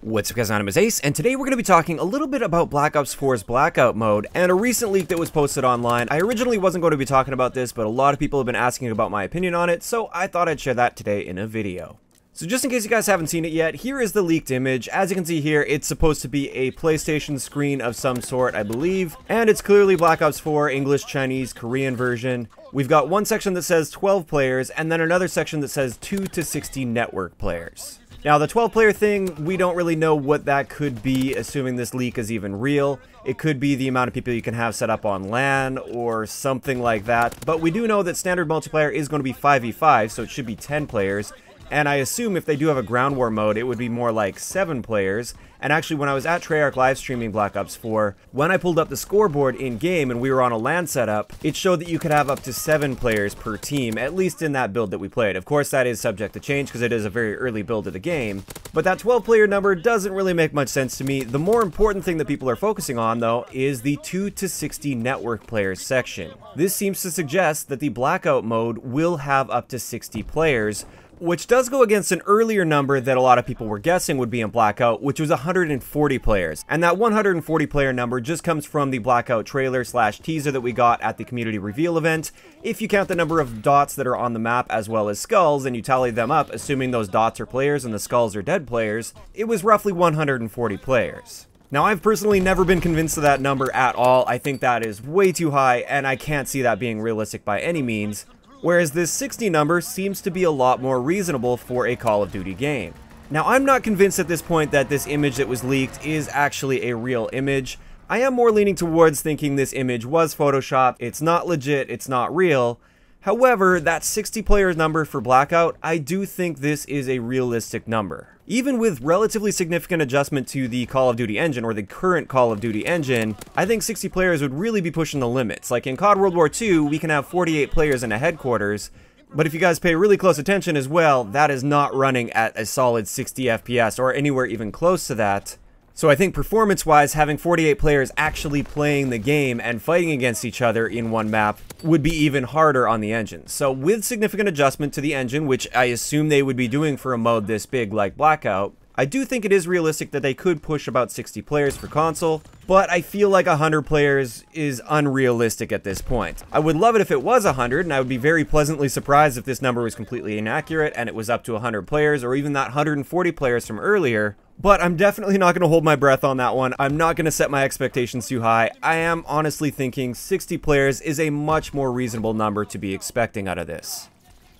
What's up guys, my name is Ace, and today we're going to be talking a little bit about Black Ops 4's Blackout mode, and a recent leak that was posted online. I originally wasn't going to be talking about this, but a lot of people have been asking about my opinion on it, so I thought I'd share that today in a video. So just in case you guys haven't seen it yet, here is the leaked image. As you can see here, it's supposed to be a PlayStation screen of some sort, I believe, and it's clearly Black Ops 4 English, Chinese, Korean version. We've got one section that says 12 players, and then another section that says 2 to 60 network players. Now, the 12-player thing, we don't really know what that could be, assuming this leak is even real. It could be the amount of people you can have set up on LAN, or something like that. But we do know that standard multiplayer is going to be 5v5, so it should be 10 players. And I assume if they do have a ground war mode, it would be more like 7 players. And actually, when I was at Treyarch live streaming Black Ops 4, when I pulled up the scoreboard in-game and we were on a LAN setup, it showed that you could have up to 7 players per team, at least in that build that we played. Of course, that is subject to change because it is a very early build of the game. But that 12-player number doesn't really make much sense to me. The more important thing that people are focusing on, though, is the 2 to 60 network players section. This seems to suggest that the Blackout mode will have up to 60 players, which does go against an earlier number that a lot of people were guessing would be in Blackout, which was 140 players. And that 140 player number just comes from the Blackout trailer / teaser that we got at the community reveal event. If you count the number of dots that are on the map as well as skulls and you tally them up, assuming those dots are players and the skulls are dead players, it was roughly 140 players. Now, I've personally never been convinced of that number at all. I think that is way too high, and I can't see that being realistic by any means. Whereas this 60 number seems to be a lot more reasonable for a Call of Duty game. Now, I'm not convinced at this point that this image that was leaked is actually a real image. I am more leaning towards thinking this image was photoshopped, it's not legit, it's not real. However, that 60 players number for Blackout, I do think this is a realistic number. Even with relatively significant adjustment to the Call of Duty engine, or the current Call of Duty engine, I think 60 players would really be pushing the limits. Like in COD World War II, we can have 48 players in a headquarters, but if you guys pay really close attention as well, that is not running at a solid 60 FPS, or anywhere even close to that. So I think performance-wise, having 48 players actually playing the game and fighting against each other in one map would be even harder on the engine. So with significant adjustment to the engine, which I assume they would be doing for a mode this big like Blackout, I do think it is realistic that they could push about 60 players for console, but I feel like 100 players is unrealistic at this point. I would love it if it was 100, and I would be very pleasantly surprised if this number was completely inaccurate and it was up to 100 players, or even that 140 players from earlier. But I'm definitely not going to hold my breath on that one. I'm not going to set my expectations too high. I am honestly thinking 60 players is a much more reasonable number to be expecting out of this.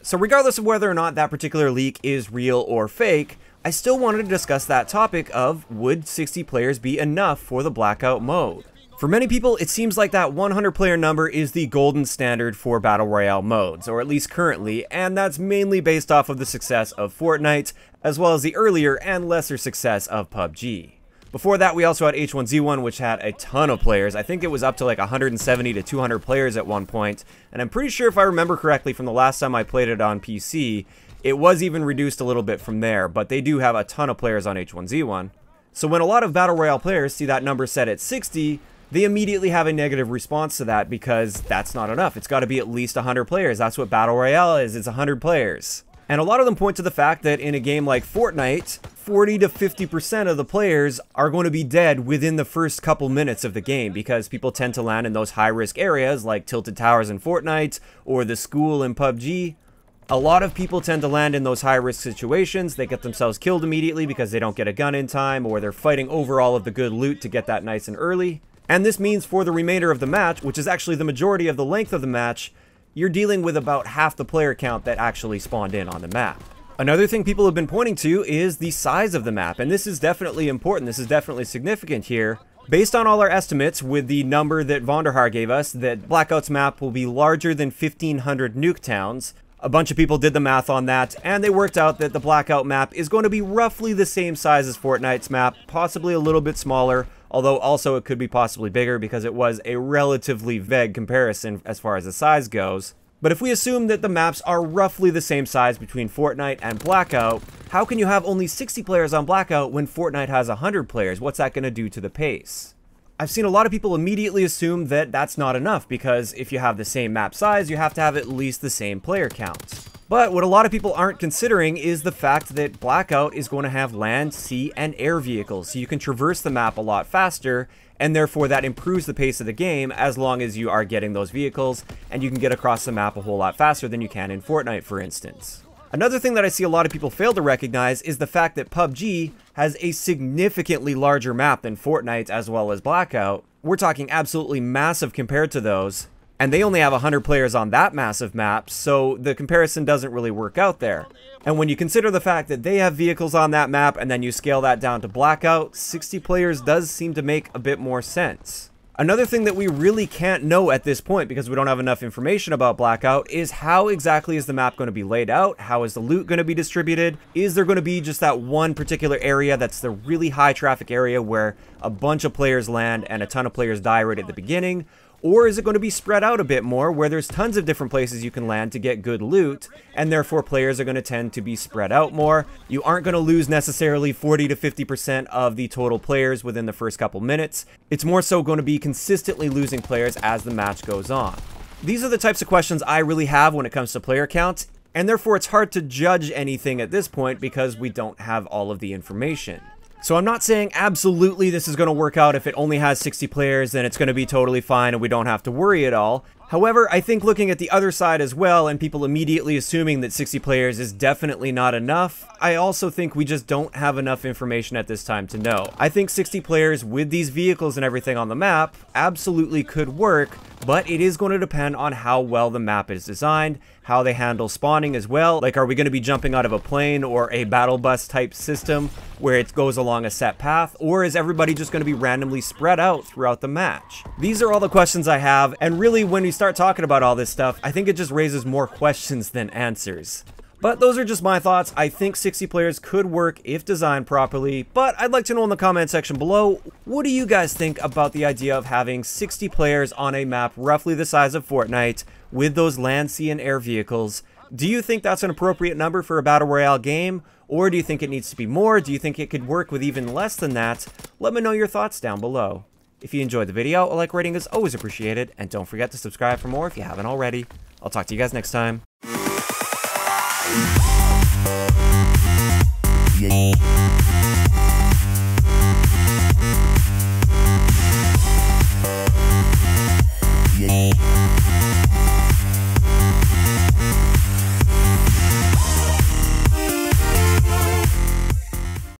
So regardless of whether or not that particular leak is real or fake, I still wanted to discuss that topic of, would 60 players be enough for the Blackout mode? For many people, it seems like that 100 player number is the golden standard for Battle Royale modes, or at least currently, and that's mainly based off of the success of Fortnite, as well as the earlier and lesser success of PUBG. Before that, we also had H1Z1, which had a ton of players. I think it was up to like 170 to 200 players at one point, and I'm pretty sure if I remember correctly from the last time I played it on PC, it was even reduced a little bit from there, but they do have a ton of players on H1Z1. So when a lot of Battle Royale players see that number set at 60, they immediately have a negative response to that because that's not enough. It's got to be at least 100 players. That's what Battle Royale is, it's 100 players. And a lot of them point to the fact that in a game like Fortnite, 40 to 50% of the players are going to be dead within the first couple minutes of the game because people tend to land in those high-risk areas like Tilted Towers in Fortnite or the school in PUBG. A lot of people tend to land in those high-risk situations. They get themselves killed immediately because they don't get a gun in time, or they're fighting over all of the good loot to get that nice and early. And this means for the remainder of the match, which is actually the majority of the length of the match, you're dealing with about half the player count that actually spawned in on the map. Another thing people have been pointing to is the size of the map, and this is definitely important. This is definitely significant here. Based on all our estimates, with the number that Vonderhaar gave us, that Blackout's map will be larger than 1,500 nuke towns. A bunch of people did the math on that, and they worked out that the Blackout map is going to be roughly the same size as Fortnite's map, possibly a little bit smaller, although also it could be possibly bigger because it was a relatively vague comparison as far as the size goes. But if we assume that the maps are roughly the same size between Fortnite and Blackout, how can you have only 60 players on Blackout when Fortnite has 100 players? What's that going to do to the pace? I've seen a lot of people immediately assume that that's not enough because if you have the same map size, you have to have at least the same player count. But what a lot of people aren't considering is the fact that Blackout is going to have land, sea, and air vehicles, so you can traverse the map a lot faster, and therefore that improves the pace of the game as long as you are getting those vehicles, and you can get across the map a whole lot faster than you can in Fortnite, for instance. Another thing that I see a lot of people fail to recognize is the fact that PUBG has a significantly larger map than Fortnite as well as Blackout. We're talking absolutely massive compared to those. And they only have 100 players on that massive map, so the comparison doesn't really work out there. And when you consider the fact that they have vehicles on that map and then you scale that down to Blackout, 60 players does seem to make a bit more sense. Another thing that we really can't know at this point, because we don't have enough information about Blackout, is how exactly is the map going to be laid out? How is the loot going to be distributed? Is there going to be just that one particular area that's the really high traffic area where a bunch of players land and a ton of players die right at the beginning? Or is it going to be spread out a bit more, where there's tons of different places you can land to get good loot, and therefore players are going to tend to be spread out more? You aren't going to lose necessarily 40 to 50% of the total players within the first couple minutes. It's more so going to be consistently losing players as the match goes on. These are the types of questions I really have when it comes to player count, and therefore it's hard to judge anything at this point because we don't have all of the information. So I'm not saying absolutely this is going to work out. If it only has 60 players, then it's going to be totally fine and we don't have to worry at all. However, I think looking at the other side as well, and people immediately assuming that 60 players is definitely not enough, I also think we just don't have enough information at this time to know. I think 60 players with these vehicles and everything on the map absolutely could work, but it is going to depend on how well the map is designed, how they handle spawning as well. Like, are we going to be jumping out of a plane or a battle bus type system where it goes along a set path, or is everybody just going to be randomly spread out throughout the match? These are all the questions I have, and really when we start talking about all this stuff, I think it just raises more questions than answers. But those are just my thoughts. I think 60 players could work if designed properly, but I'd like to know in the comment section below, what do you guys think about the idea of having 60 players on a map roughly the size of Fortnite with those land, sea, and air vehicles? Do you think that's an appropriate number for a Battle Royale game? Or do you think it needs to be more? Do you think it could work with even less than that? Let me know your thoughts down below. If you enjoyed the video, a like rating is always appreciated, and don't forget to subscribe for more if you haven't already. I'll talk to you guys next time. Yeah.